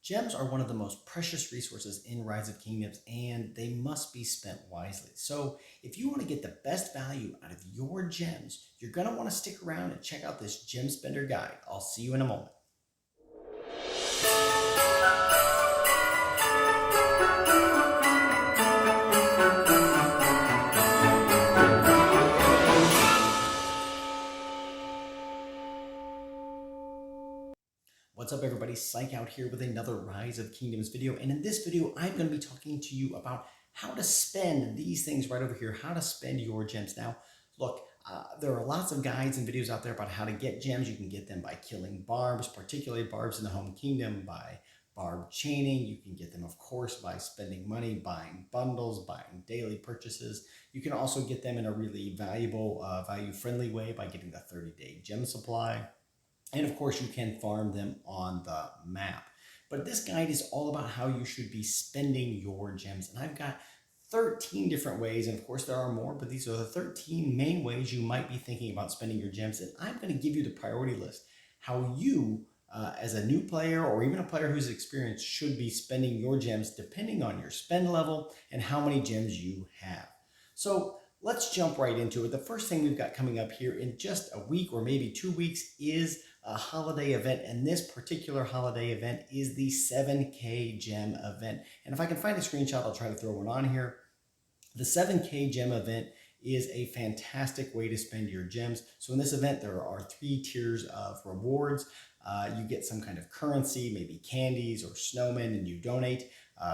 Gems are one of the most precious resources in Rise of Kingdoms, and they must be spent wisely. So if you want to get the best value out of your gems, you're going to want to stick around and check out this Gem Spender Guide. I'll see you in a moment. What's up everybody, Psych out here with another Rise of Kingdoms video, and in this video I'm going to be talking to you about how to spend these things right over here, how to spend your gems. Now look, there are lots of guides and videos out there about how to get gems. You can get them by killing barbs, particularly barbs in the home kingdom, by barb chaining. You can get them of course by spending money, buying bundles, buying daily purchases. You can also get them in a really valuable, value-friendly way by getting the 30-day gem supply. And of course, you can farm them on the map. But this guide is all about how you should be spending your gems. And I've got 13 different ways, and of course there are more, but these are the 13 main ways you might be thinking about spending your gems. And I'm going to give you the priority list, how you, as a new player or even a player who's experienced, should be spending your gems depending on your spend level and how many gems you have. So let's jump right into it. The first thing we've got coming up here in just a week or maybe 2 weeks is a holiday event, and this particular holiday event is the 7K gem event. And if I can find a screenshot, I'll try to throw one on here. The 7K gem event is a fantastic way to spend your gems. So in this event, there are 3 tiers of rewards. You get some kind of currency, maybe candies or snowmen, and you donate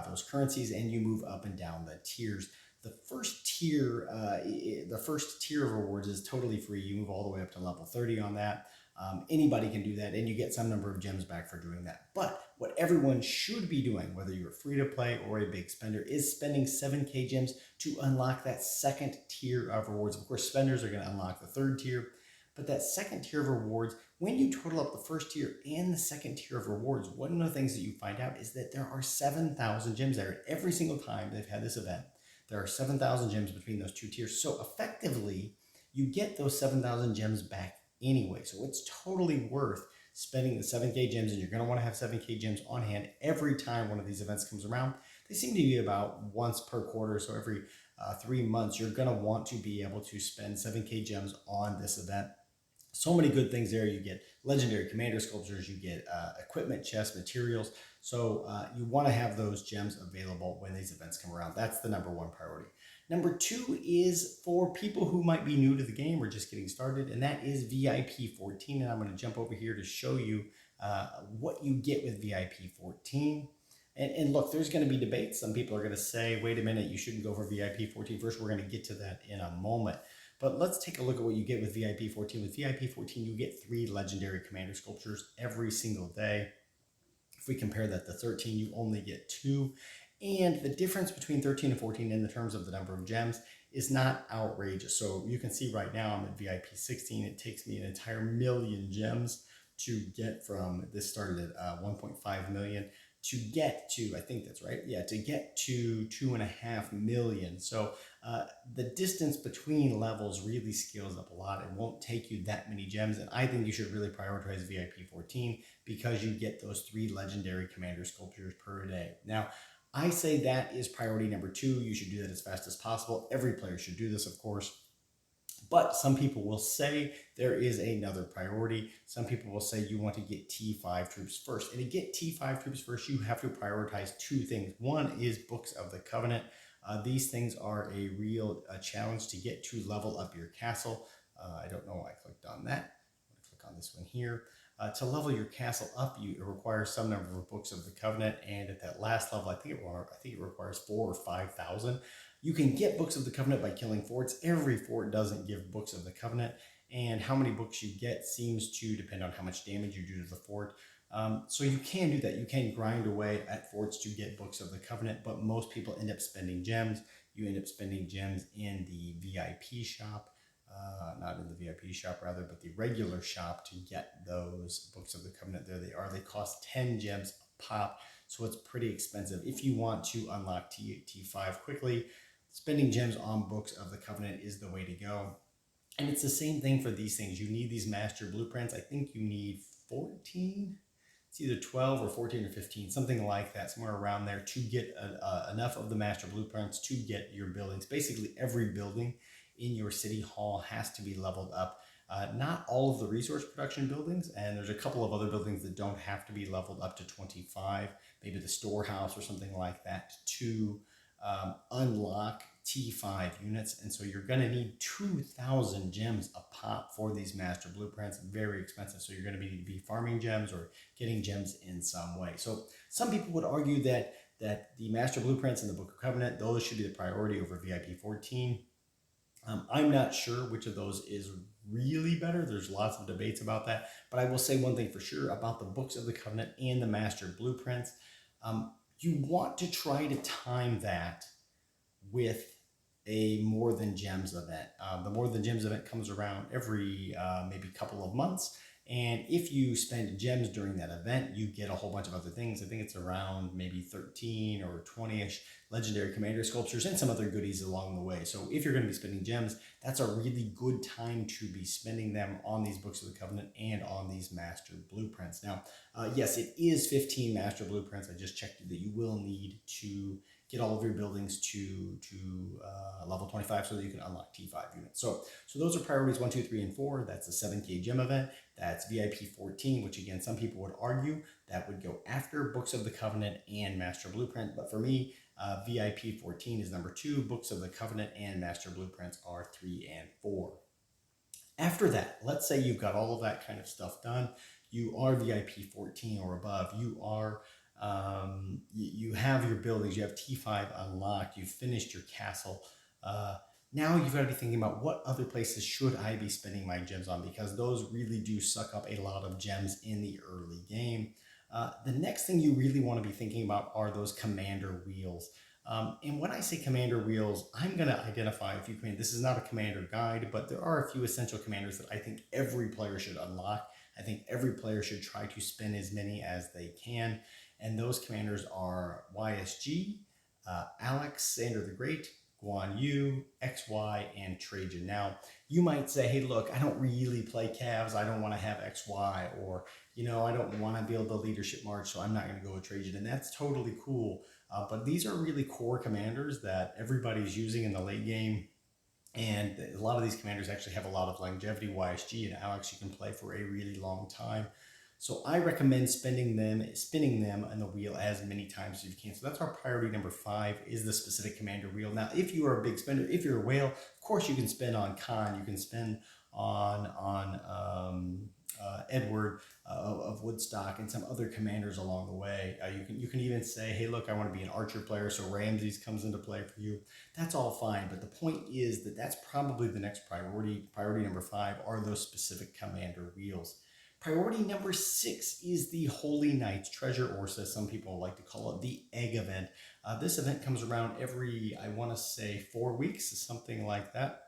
those currencies and you move up and down the tiers. The first tier of rewards is totally free. You move all the way up to level 30 on that. Anybody can do that, and you get some number of gems back for doing that. But what everyone should be doing, whether you're free to play or a big spender, is spending 7K gems to unlock that second tier of rewards. Of course, spenders are going to unlock the third tier, but that second tier of rewards, when you total up the first tier and the second tier of rewards, one of the things that you find out is that there are 7,000 gems there. Every single time they've had this event, there are 7,000 gems between those 2 tiers. So effectively, you get those 7,000 gems back anyway. So it's totally worth spending the 7K gems, and you're going to want to have 7K gems on hand every time one of these events comes around. They seem to be about once per quarter, so every 3 months you're going to want to be able to spend 7K gems on this event. So many good things there. You get legendary commander sculptures, you get equipment, chests, materials. So you want to have those gems available when these events come around. That's the #1 priority. Number 2 is for people who might be new to the game or just getting started, and that is VIP 14. And I'm going to jump over here to show you what you get with VIP 14. And look, there's going to be debates. Some people are going to say, wait a minute, you shouldn't go for VIP 14 first. We're going to get to that in a moment. But let's take a look at what you get with VIP 14. With VIP 14, you get 3 legendary commander sculptures every single day. If we compare that to 13, you only get 2. And the difference between 13 and 14 in the terms of the number of gems is not outrageous. So you can see right now I'm at VIP 16. It takes me an entire million gems to get from, this started at 1.5 million, to get to, I think that's right, yeah, to get to 2.5 million. So the distance between levels really scales up a lot. It won't take you that many gems, and I think you should really prioritize VIP 14 because you get those 3 legendary commander sculptures per day. Now, I say that is priority number 2. You should do that as fast as possible. Every player should do this, of course. But some people will say there is another priority. Some people will say you want to get T5 troops first. And to get T5 troops first, you have to prioritize 2 things. One is Books of the Covenant. These things are a real challenge to get to level up your castle. I don't know why I clicked on that. I'm going to click on this one here. To level your castle up, it requires some number of Books of the Covenant, and at that last level, I think it requires 4,000 or 5,000. You can get Books of the Covenant by killing forts. Every fort doesn't give Books of the Covenant, and how many books you get seems to depend on how much damage you do to the fort. So you can do that. You can grind away at forts to get Books of the Covenant, but most people end up spending gems. You end up spending gems in the VIP shop. Not in the VIP shop rather, but the regular shop to get those Books of the Covenant. There they are. They cost 10 gems a pop, so it's pretty expensive. If you want to unlock T5 quickly, spending gems on Books of the Covenant is the way to go. And it's the same thing for these things. You need these master blueprints. I think you need 14 it's either 12 or 14 or 15, something like that, somewhere around there, to get enough of the master blueprints to get your buildings. Basically, every building in your city hall has to be leveled up. Not all of the resource production buildings, and there's a couple of other buildings that don't have to be leveled up to 25, maybe the storehouse or something like that, to unlock T5 units. And so you're going to need 2,000 gems a pop for these master blueprints. Very expensive. So you're going to be farming gems or getting gems in some way. So some people would argue that the master blueprints in the Book of Covenant, those should be the priority over VIP 14. I'm not sure which of those is really better. There's lots of debates about that. But I will say one thing for sure about the Books of the Covenant and the master blueprints. You want to try to time that with a More Than Gems event. The More Than Gems event comes around every maybe couple of months. And if you spend gems during that event, you get a whole bunch of other things. I think it's around maybe 13 or 20-ish legendary commander sculptures and some other goodies along the way. So if you're going to be spending gems, that's a really good time to be spending them on these Books of the Covenant and on these master blueprints. Now, yes, it is 15 master blueprints. I just checked that you will need to get all of your buildings to level 25 so that you can unlock T5 units. So those are priorities 1, 2, 3, and 4. That's the 7K gem event. That's VIP 14, which again, some people would argue that would go after Books of the Covenant and Master Blueprint. But for me, VIP 14 is number 2. Books of the Covenant and Master Blueprints are 3 and 4. After that, let's say you've got all of that kind of stuff done. You are VIP 14 or above. You are you have your buildings, you have T5 unlocked, you've finished your castle. Now you've got to be thinking about what other places should I be spending my gems on, because those really do suck up a lot of gems in the early game. The next thing you really want to be thinking about are those commander wheels. And when I say commander wheels, I'm going to identify a few commanders. This is not a commander guide, but there are a few essential commanders that I think every player should unlock. I think every player should try to spend as many as they can. And those commanders are YSG, Alexander the Great, Guan Yu, XY, and Trajan. Now, you might say, hey, look, I don't really play Cavs. I don't want to have XY, or, I don't want to build the leadership march, so I'm not going to go with Trajan. And that's totally cool. But these are really core commanders that everybody's using in the late game. And a lot of these commanders actually have a lot of longevity. YSG and Alex, you can play for a really long time. So I recommend spinning them on the wheel as many times as you can. So that's our priority number 5, is the specific commander wheel. Now, if you are a big spender, if you're a whale, of course you can spin on Khan, you can spin on Edward of Woodstock and some other commanders along the way. You can even say, hey, look, I want to be an archer player, so Ramses comes into play for you. That's all fine, but the point is that that's probably the next priority. Priority number 5 are those specific commander wheels. Priority number 6 is the Holy Knight's Treasure, or as some people like to call it, the Egg event. This event comes around every, I want to say, 4 weeks, something like that.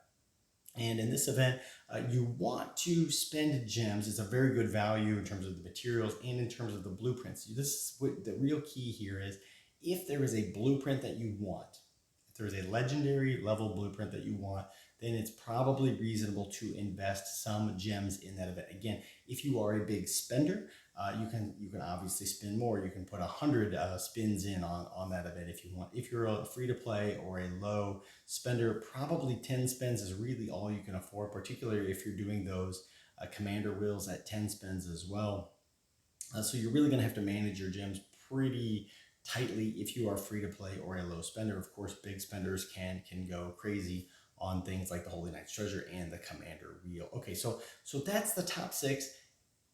And in this event, you want to spend gems. It's a very good value in terms of the materials and in terms of the blueprints. This is what the real key here is. If there is a blueprint that you want, if there's a legendary level blueprint that you want, then it's probably reasonable to invest some gems in that event. Again, if you are a big spender, you can obviously spend more. You can put 100 spins in on that event if you want. If you're a free-to-play or a low spender, probably 10 spins is really all you can afford, particularly if you're doing those commander wheels at 10 spins as well. So you're really going to have to manage your gems pretty tightly if you are free-to-play or a low spender. Of course, big spenders can go crazy on things like the Holy Knight's Treasure and the commander wheel. Okay, so that's the top 6.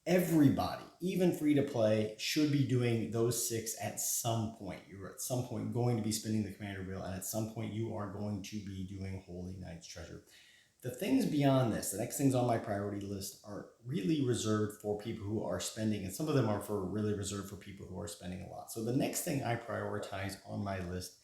Everybody, even free-to-play, should be doing those 6 at some point. You're at some point going to be spinning the commander wheel, and at some point you are going to be doing Holy Knight's Treasure. The things beyond this, the next things on my priority list, are really reserved for people who are spending, and some of them are really reserved for people who are spending a lot. So the next thing I prioritize on my list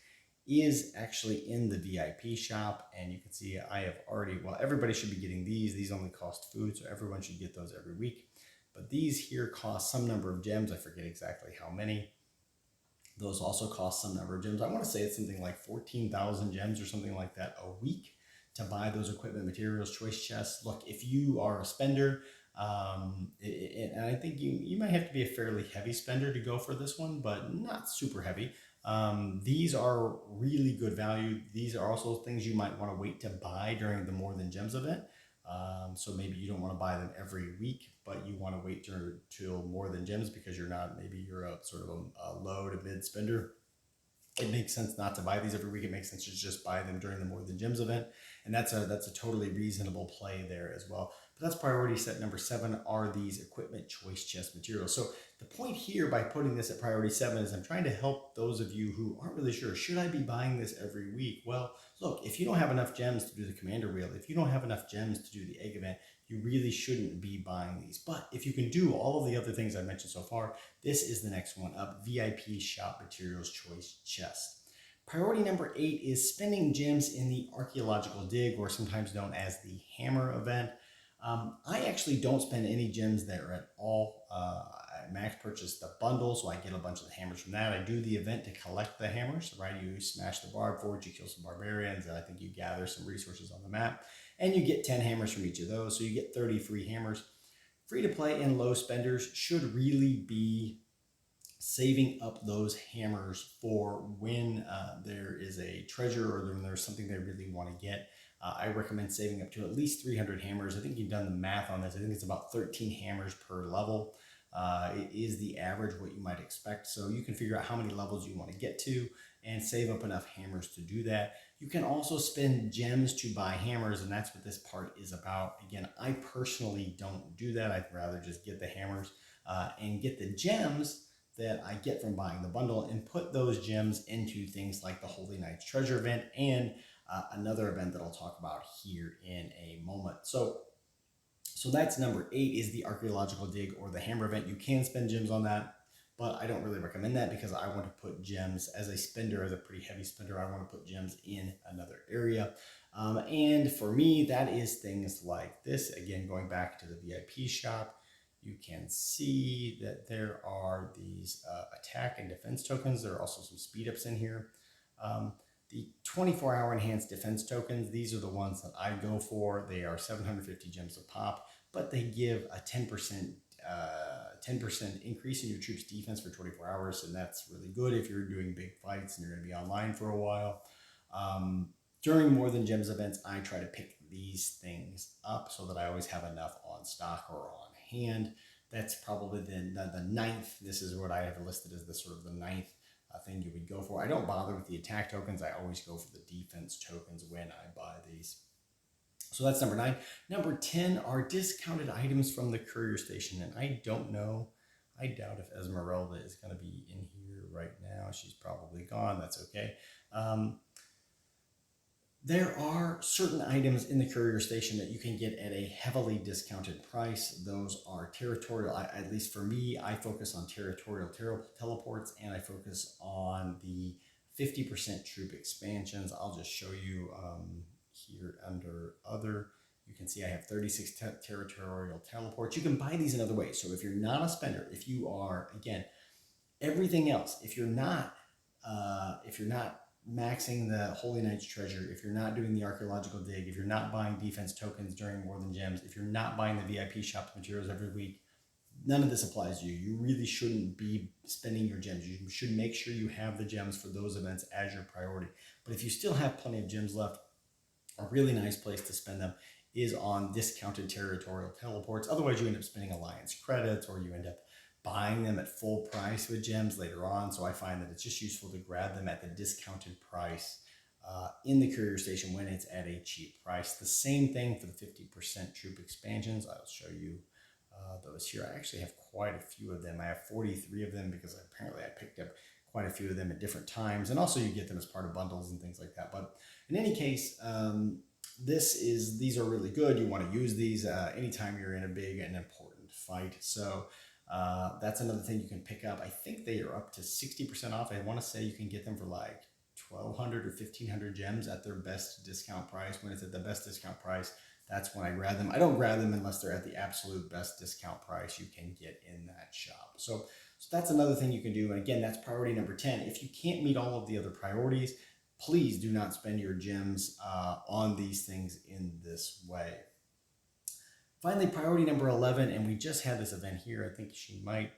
is actually in the VIP shop, and you can see I have already, well, everybody should be getting these. These only cost food, so everyone should get those every week. But these here cost some number of gems. I forget exactly how many. Those also cost some number of gems. I want to say it's something like 14,000 gems or something like that a week to buy those equipment, materials, choice chests. Look, if you are a spender, And I think you might have to be a fairly heavy spender to go for this one, but not super heavy. These are really good value. These are also things you might want to wait to buy during the More Than Gems event. So maybe you don't want to buy them every week, but you want to wait till More Than Gems because maybe you're a sort of a low to mid spender. It makes sense not to buy these every week. It makes sense to just buy them during the More Than Gems event, and that's a totally reasonable play there as well. But that's priority set number 7 are these equipment choice chest materials. So the point here by putting this at priority 7 is I'm trying to help those of you who aren't really sure, should I be buying this every week? Well, look, if you don't have enough gems to do the commander wheel, if you don't have enough gems to do the egg event, you really shouldn't be buying these. But if you can do all of the other things I mentioned so far, this is the next one up, VIP Shop Materials Choice Chest. Priority number 8 is spending gems in the Archaeological Dig, or sometimes known as the Hammer event. I actually don't spend any gems there at all. I max purchased the bundle, so I get a bunch of the hammers from that. I do the event to collect the hammers, right? You smash the barb forge, you kill some barbarians, and I think you gather some resources on the map, and you get 10 hammers from each of those, so you get 30 free hammers. Free to play and low spenders should really be saving up those hammers for when there is a treasure or when there's something they really want to get. I recommend saving up to at least 300 hammers. I think you've done the math on this. I think it's about 13 hammers per level. It is the average what you might expect. So you can figure out how many levels you want to get to and save up enough hammers to do that. You can also spend gems to buy hammers, and that's what this part is about. Again, I personally don't do that. I'd rather just get the hammers and get the gems that I get from buying the bundle and put those gems into things like the Holy Knights Treasure event and another event that I'll talk about here in a moment. So that's number 8 is the Archaeological Dig or the Hammer event. You can spend gems on that, but I don't really recommend that because I want to put gems as a spender, as a pretty heavy spender. I want to put gems in another area. And for me, that is things like this. Again, going back to the VIP shop, you can see that there are these attack and defense tokens. There are also some speed ups in here. The 24-hour enhanced defense tokens, these are the ones that I go for. They are 750 gems a pop, but they give a 10% increase in your troops' defense for 24 hours, and that's really good if you're doing big fights and you're going to be online for a while. During More Than Gems events, I try to pick these things up so that I always have enough on stock or on hand. That's probably the ninth. This is what I have listed as the sort of the ninth thing you would go for. I don't bother with the attack tokens. I always go for the defense tokens when I buy these. So that's number 9. Number 10 are discounted items from the courier station. And I don't know. I doubt if Esmeralda is going to be in here right now. She's probably gone. That's okay. There are certain items in the courier station that you can get at a heavily discounted price. Those are territorial. At least for me, I focus on territorial teleports, and I focus on the 50% troop expansions. I'll just show you here under other. You can see I have 36 territorial teleports. You can buy these in other ways. So if you're not a spender, if you are, again, everything else, if you're not maxing the Holy Knights Treasure, if you're not doing the Archaeological Dig, if you're not buying defense tokens during More Than Gems, if you're not buying the VIP shop materials every week, none of this applies to you. You really shouldn't be spending your gems. You should make sure you have the gems for those events as your priority. But if you still have plenty of gems left, a really nice place to spend them is on discounted territorial teleports. Otherwise, you end up spending Alliance credits, or you end up buying them at full price with gems later on. So I find that it's just useful to grab them at the discounted price in the courier station when it's at a cheap price. The same thing for the 50% troop expansions. I'll show you those here. I actually have quite a few of them. I have 43 of them because apparently I picked up quite a few of them at different times. And also you get them as part of bundles and things like that. But in any case, these are really good. You want to use these anytime you're in a big and important fight. So that's another thing you can pick up. I think they are up to 60% off. I want to say you can get them for like 1,200 or 1,500 gems at their best discount price. When it's at the best discount price, that's when I grab them. I don't grab them unless they're at the absolute best discount price you can get in that shop. So that's another thing you can do. And again, that's priority number 10. If you can't meet all of the other priorities, please do not spend your gems on these things in this way. Finally, priority number 11, and we just had this event here. I think she might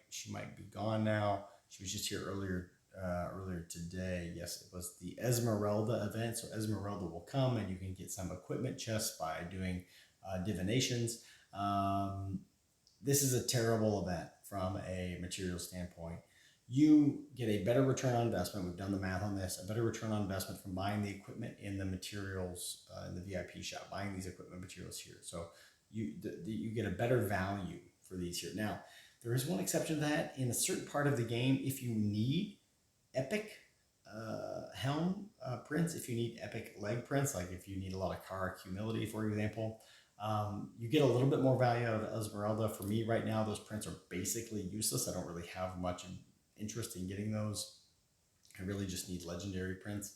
be gone now. She was just here earlier today. Yes, it was the Esmeralda event. So Esmeralda will come, and you can get some equipment chests by doing divinations. This is a terrible event from a material standpoint. You get a better return on investment. We've done the math on this. A better return on investment from buying the equipment in the materials in the VIP shop, buying these equipment materials here. So you get a better value for these here. Now, there is one exception to that. In a certain part of the game, if you need epic helm prints, if you need epic leg prints, like if you need a lot of car humility, for example, you get a little bit more value out of Esmeralda. For me right now, those prints are basically useless. I don't really have much interest in getting those. I really just need legendary prints.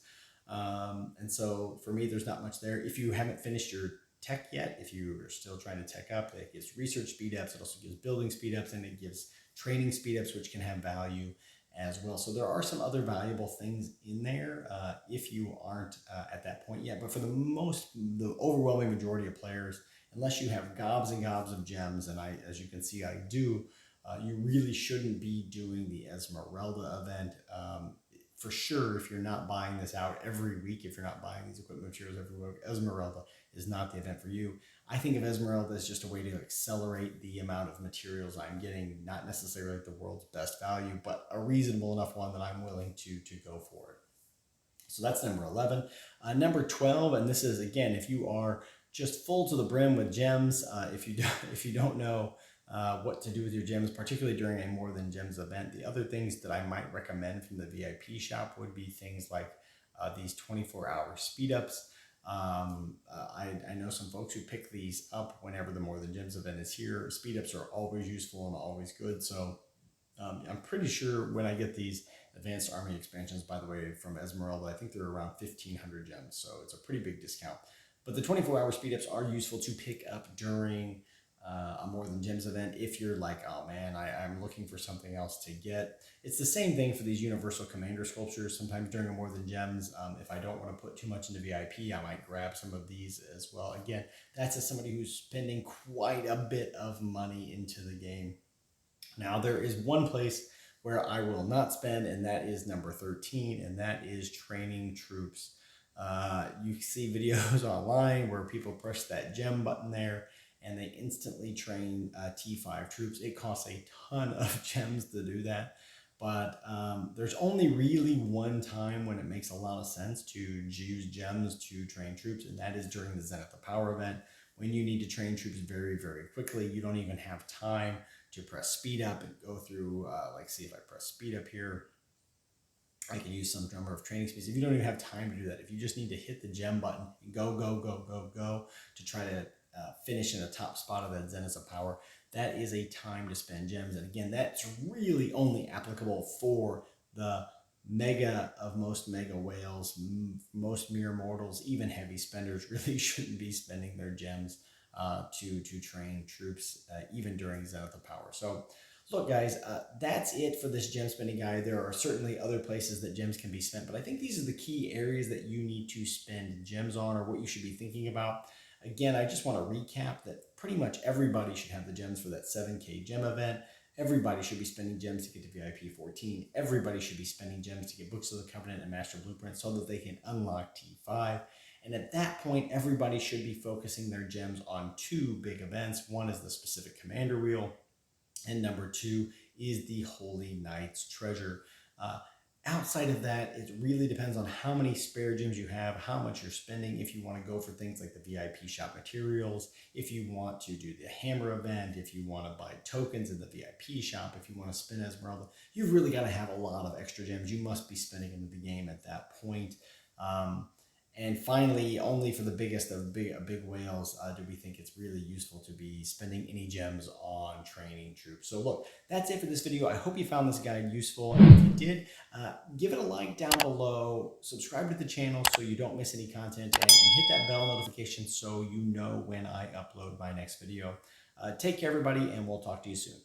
And so for me, there's not much there. If you haven't finished your tech yet, if you are still trying to tech up, it gives research speed ups, it also gives building speed ups, and it gives training speed ups, which can have value as well. So there are some other valuable things in there if you aren't at that point yet. But for the overwhelming majority of players, unless you have gobs and gobs of gems, and as you can see, I do, you really shouldn't be doing the Esmeralda event. For sure, if you're not buying this out every week, if you're not buying these equipment materials every week, Esmeralda is not the event for you. I think of Esmeralda as just a way to accelerate the amount of materials I'm getting, not necessarily the world's best value, but a reasonable enough one that I'm willing to go for it. So that's number 11. Number 12, and this is, again, if you are just full to the brim with gems, if you don't know what to do with your gems, particularly during a More Than Gems event, the other things that I might recommend from the VIP shop would be things like these 24-hour speed ups. I know some folks who pick these up whenever the More Than Gems event is here. Speed ups are always useful and always good. So I'm pretty sure when I get these advanced army expansions, by the way, from Esmeralda, I think they're around 1,500 gems. So it's a pretty big discount. But the 24-hour speed ups are useful to pick up during a More Than Gems event if you're like, oh man, I'm looking for something else to get. It's the same thing for these Universal Commander sculptures. Sometimes during a More Than Gems, if I don't want to put too much into VIP, I might grab some of these as well. Again, that's as somebody who's spending quite a bit of money into the game. Now, there is one place where I will not spend, and that is number 13, and that is training troops. You see videos online where people push that gem button there and they instantly train T5 troops. It costs a ton of gems to do that, but there's only really one time when it makes a lot of sense to use gems to train troops, and that is during the Zenith of Power event, when you need to train troops very, very quickly. You don't even have time to press speed up and go through, like see if I press speed up here, I can use some number of training speeds. If you don't even have time to do that, if you just need to hit the gem button and go to try to finish in the top spot of that Zenith of Power, that is a time to spend gems. And again, that's really only applicable for the mega of most mega whales. Most mere mortals, even heavy spenders, really shouldn't be spending their gems to train troops even during Zenith of Power. So look, guys, that's it for this gem spending guide. There are certainly other places that gems can be spent, but I think these are the key areas that you need to spend gems on, or what you should be thinking about. Again, I just want to recap that pretty much everybody should have the gems for that 7K gem event. Everybody should be spending gems to get to VIP 14. Everybody should be spending gems to get Books of the Covenant and Master Blueprint so that they can unlock T5. And at that point, everybody should be focusing their gems on two big events. One is the specific commander wheel, and number two is the Holy Knight's Treasure. Outside of that, it really depends on how many spare gems you have, how much you're spending, if you want to go for things like the VIP shop materials, if you want to do the hammer event, if you want to buy tokens in the VIP shop, if you want to spin Esmeralda. You've really got to have a lot of extra gems. You must be spending into the game at that point. And finally, only for the biggest of big whales do we think it's really useful to be spending any gems on training troops. So look, that's it for this video. I hope you found this guide useful. And if you did, give it a like down below, subscribe to the channel so you don't miss any content, and hit that bell notification so you know when I upload my next video. Take care, everybody, and we'll talk to you soon.